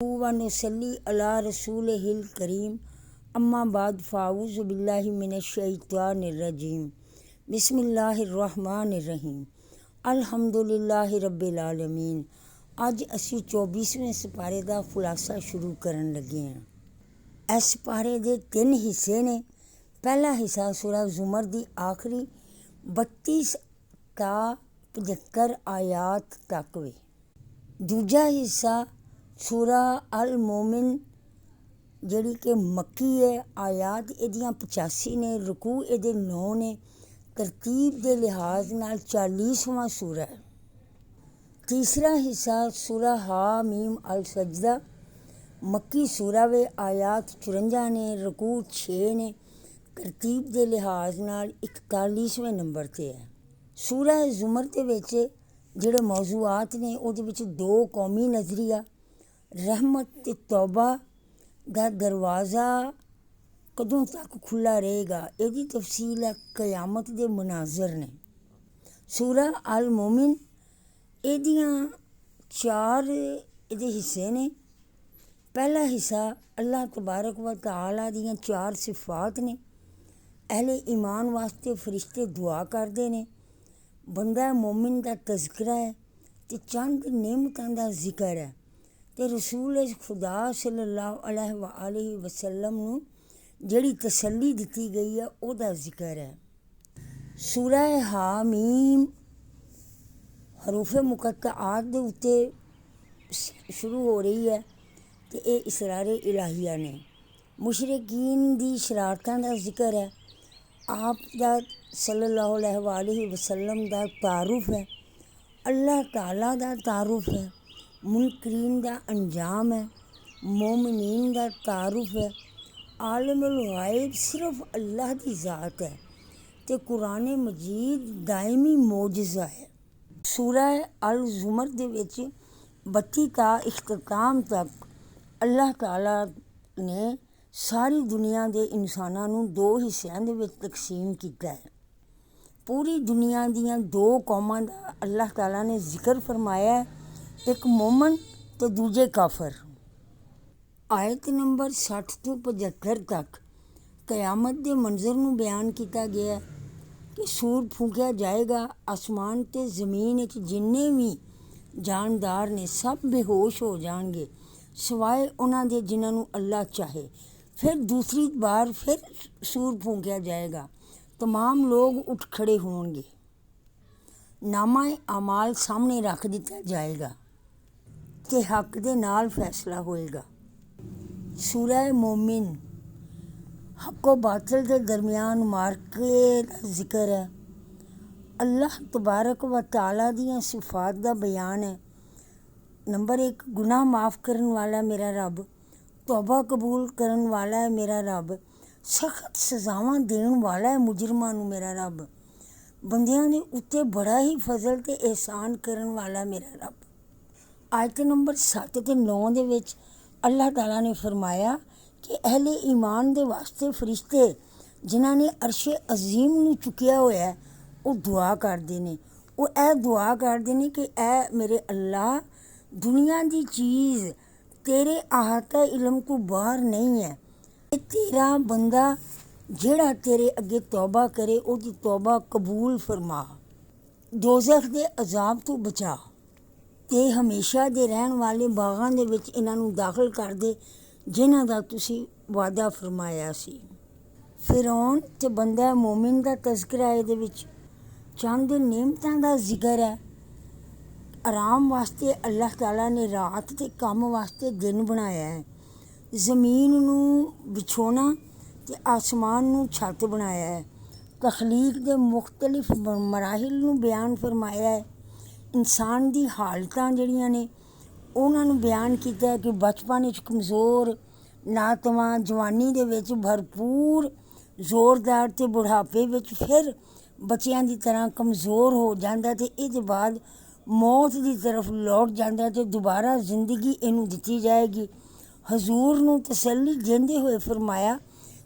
و نصلی علی رسولہ کریم اما بعد فاعوذ باللہ من الشیطان الرجیم بسم اللہ الرحمن الرحیم الحمدللہ رب العالمین۔ اج اسی 24ویں سپارے دا خلاصہ شروع کرن لگے ہیں۔ اس سپارے دے 3 حصے نے۔ پہلا حصہ سورہ زمر دی آخری 32 تا 75 آیات تک وے۔ دوجا حصہ سورہ المومن جڑی کہ مکی ہے، آیات ایدیاں 85 نے، رکوع ایدے 9 نے، ترتیب دے لحاظ نال 40واں سورہ ہے۔ تیسرا حصہ سورہ حامیم السجدہ مکی سورہ وے، آیات 54 نے، رکوع 6 نے، ترتیب دے لحاظ نال 41ویں نمبر تے ہے۔ سورہ زمر دے وچ جڑے موضوعات نے او دے وچ 2 قومی نظریہ، رحمت تے توبہ دا دروازہ کدوں تک کھلا رہے گا، ایدی تفصیل ہے، قیامت دے مناظر نے۔ سورہ المومن ایدیاں 4 ایدے حصے نے۔ پہلا حصہ اللہ تبارک و تعالی دیاں 4 صفات نے۔ اہل ایمان واسطے فرشتے دعا کردے نے، بندہ مومن دا تذکرہ ہے تے چند نعمتاں دا ذکر ہے تے رسول خدا صلی اللہ علیہ وآلہ وسلم نو جڑی تسلی دتی گئی ہے او دا ذکر ہے۔ سورہ حامیم حروف مقطعات دے اتے شروع ہو رہی ہے تے اے اسرار الہیہ نے۔ مشرکین دی شرارتاں دا ذکر ہے، آپ دا صلی اللہ علیہ وآلہ وسلم دا تعارف ہے، اللہ تعالیٰ دا تعارف ہے، منکرین دا انجام ہے، مومنین دا تعارف ہے، عالم الغیب صرف اللہ دی ذات ہے تے قرآن مجید دائمی معجزہ ہے۔ سورہ الزمر دے وچ 32 تا اختتام تک اللہ تعالیٰ نے ساری دنیا دے انساناں نوں 2 حصیاں دے وچ تقسیم کیتا ہے۔ پوری دنیا دیاں 2 قوماں دا اللہ تعالیٰ نے ذکر فرمایا ہے، ایک مومن تے دوجے کافر۔ آیت نمبر 60 تو 75 تک قیامت دے منظر نوں بیان کیتا گیا ہے کہ سور پھونکیا جائے گا، آسمان تے زمین وچ جننے بھی جاندار نے سب بے ہوش ہو جان گے سوائے انہاں دے جنہاں نوں اللہ چاہے۔ پھر دوسری بار پھر سور پھونکیا جائے گا، تمام لوگ اٹھ کھڑے ہوں گے، نامہ اعمال سامنے رکھ دتا جائے گا تے حق دے نال فیصلہ ہوئے گا۔ سورہ مومن حق و باطل دے درمیان معرکے دا ذکر ہے، اللہ تبارک و تعالیٰ دیاں صفات دا بیان ہے۔ نمبر 1، گناہ معاف کرن والا میرا رب، توبہ قبول کرن والا ہے میرا رب، سخت سزاواں دین والا ہے مجرماں نوں میرا رب، بندیاں دے اُتے بڑا ہی فضل تے احسان کرن والا میرا رب۔ آیت نمبر 7 تے 9 دے وچ اللہ تعالیٰ نے فرمایا کہ اہل ایمان دے واسطے فرشتے جنہاں نے عرش عظیم نوں چکیا ہویا ہے وہ دعا کردے نے، وہ اے دعا کردے نے کہ اے میرے اللہ، دنیا دی چیز تیرے احاطہ علم کو باہر نہیں ہے، تیرا بندہ جیڑا تیرے اگے توبہ کرے او دی توبہ قبول فرما، دوزخ دے عذاب تو بچا تے ہمیشہ دے رہن والے باغاں دے وچ انہاں نوں داخل کر دے جنہاں دا تسی وعدہ فرمایا سی۔ فرعون تے بندہ مومن دا تذکرہ ہے، دے وچ چند نعمتاں دا ذکر ہے۔ آرام واسطے اللہ تعالیٰ نے رات تے کام واسطے دن بنایا ہے، زمین نوں بچھونا تے آسمان نوں چھت بنایا ہے، تخلیق دے مختلف مراحل نوں بیان فرمایا ہے، انسان دی حالتاں جڑیاں نے انہاں نوں بیان کیتا ہے کہ بچپن وچ کمزور، ناتواں، جوانی دے وچ بھرپور زوردار تے بڑھاپے وچ پھر بچیاں دی طرح کمزور ہو جاندا تے اے دے بعد موت دی طرف لوٹ جاندا تے دوبارہ زندگی اینوں دتی جائے گی۔ حضور نوں تسلی دیندے ہوئے فرمایا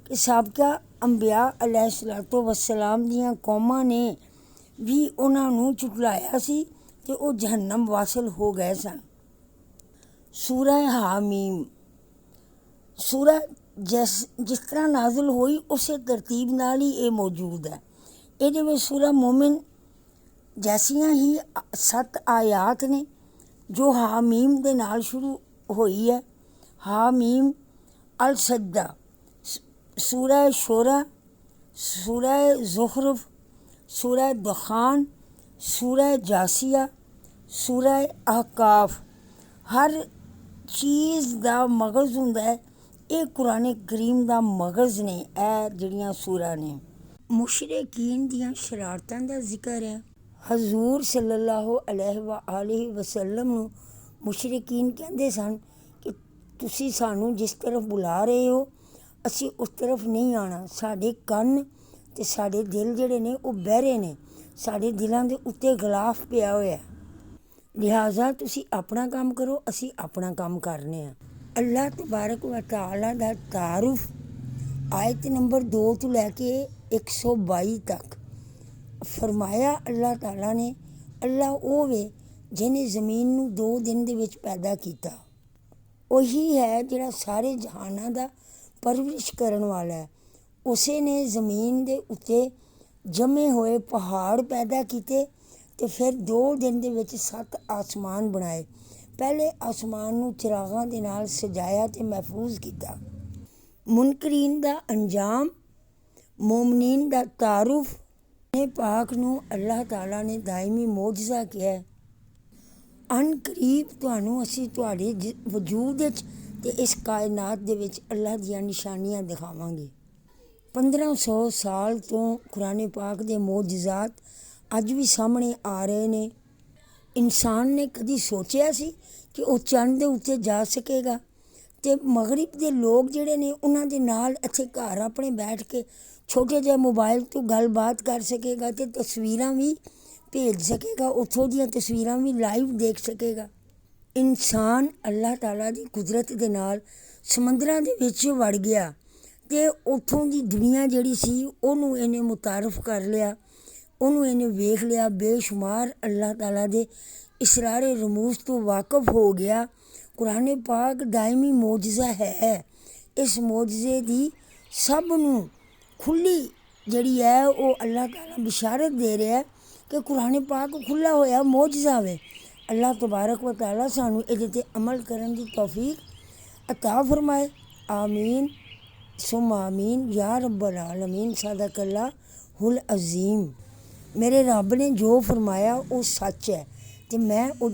کہ سابقہ انبیاء علیہ الصلوۃ والسلام دیاں قوماں نے بھی انہاں نوں چٹلایا سی تے او جہنم واصل ہو گئے سن۔ سورہ حامیم سورہ جس طرح نازل ہوئی اسے ترتیب نال ہی یہ موجود ہے۔ یہ سورہ مومن جیسیاں ہی 7 آیات نے جو حامیم دے نال شروع ہوئی ہے۔ حامیم، السجدہ، سورہ شورى، سورہ زخرف، سورہ دخان، سورہ جاسیہ، سورہ احقاف۔ ہر چیز دا مغز ہوندا ہے، یہ قرآن کریم دا مغز نے اے جڑیاں سورہ نے۔ مشرکین دیاں شرارتاں دا ذکر ہے۔ حضور صلی اللہ علیہ وآلہ وسلم نو مشرکین کہندے سن کہ تسی سانوں جس طرف بلا رہے ہو اسی اس طرف نہیں آنا، ساڈے کن تے ساڈے دل جڑے نے وہ بہرے نے، ساڈے دلاں دے اُتے غلاف پیا ہوا ہے، لہٰذا تسی اپنا کام کرو اسی اپنا کام کرنے ہیں۔ اللہ تبارک و تعالیٰ دا تعارف آیت نمبر 2 تو لے کے 122 تک فرمایا اللہ تعالیٰ نے، اللہ او وے جنہیں زمین نو 2 دن دے وچ پیدا کیتا، وہی ہے جڑا سارے جہاناں دا پرورش کرن والا ہے۔ اسے نے زمین دے اتے جمے ہوئے پہاڑ پیدا کیتے تے پھر 2 دن دے وچ 7 آسمان بنائے۔ پہلے آسمان نو چراغاں دے نال سجایا تے محفوظ کیتا۔ منکرین دا انجام، مومنین دا تعارف۔ قرآن پاک نو اللہ تعالیٰ نے دائمی معجزہ کیا ہے۔ ان قریب تانوں اسی تواڈے وجود وچ تے اس کائنات دے وچ اللہ دیاں نشانیاں دکھاواں گے۔ 1500 سال تو قرآن پاک دے معجزات اج بھی سامنے آ رہے نے۔ انسان نے کدی سوچیا سی کہ وہ چند دے اتے جا سکے گا تے مغرب دے لوگ جڑے نے انہاں دے نال اتھے گھر اپنے بیٹھ کے چھوٹے جہے موبائل تو گل بات کر سکے گا تے تصویراں بھی بھیج سکے گا، اتھوں دیاں تصویراں بھی لائیو دیکھ سکے گا۔ انسان اللہ تعالیٰ دی قدرت دے نال سمندراں دے وچ وڑ گیا تے اتھوں دی دنیا جڑی سی انہوں انہیں متعارف کر لیا، انہوں انہیں ویکھ لیا، بے شمار اللہ تعالیٰ دے اسرار رموز تو واقف ہو گیا۔ قرآن پاک دائمی معجزہ ہے۔ اس معجزے دی سب نوں کھلی جڑی ہے وہ اللہ تعالیٰ بشارت دے رہا ہے کہ قرآن پاک کھلا ہویا معجزہ وے۔ اللہ تبارک و تعالیٰ سانوں یہ تے عمل کرن دی توفیق عطا فرمائے۔ آمین ثم آمین یا رب العالمین۔ صدق اللہ العظیم۔ میرے رب نے جو فرمایا وہ سچ ہے تے میں وہ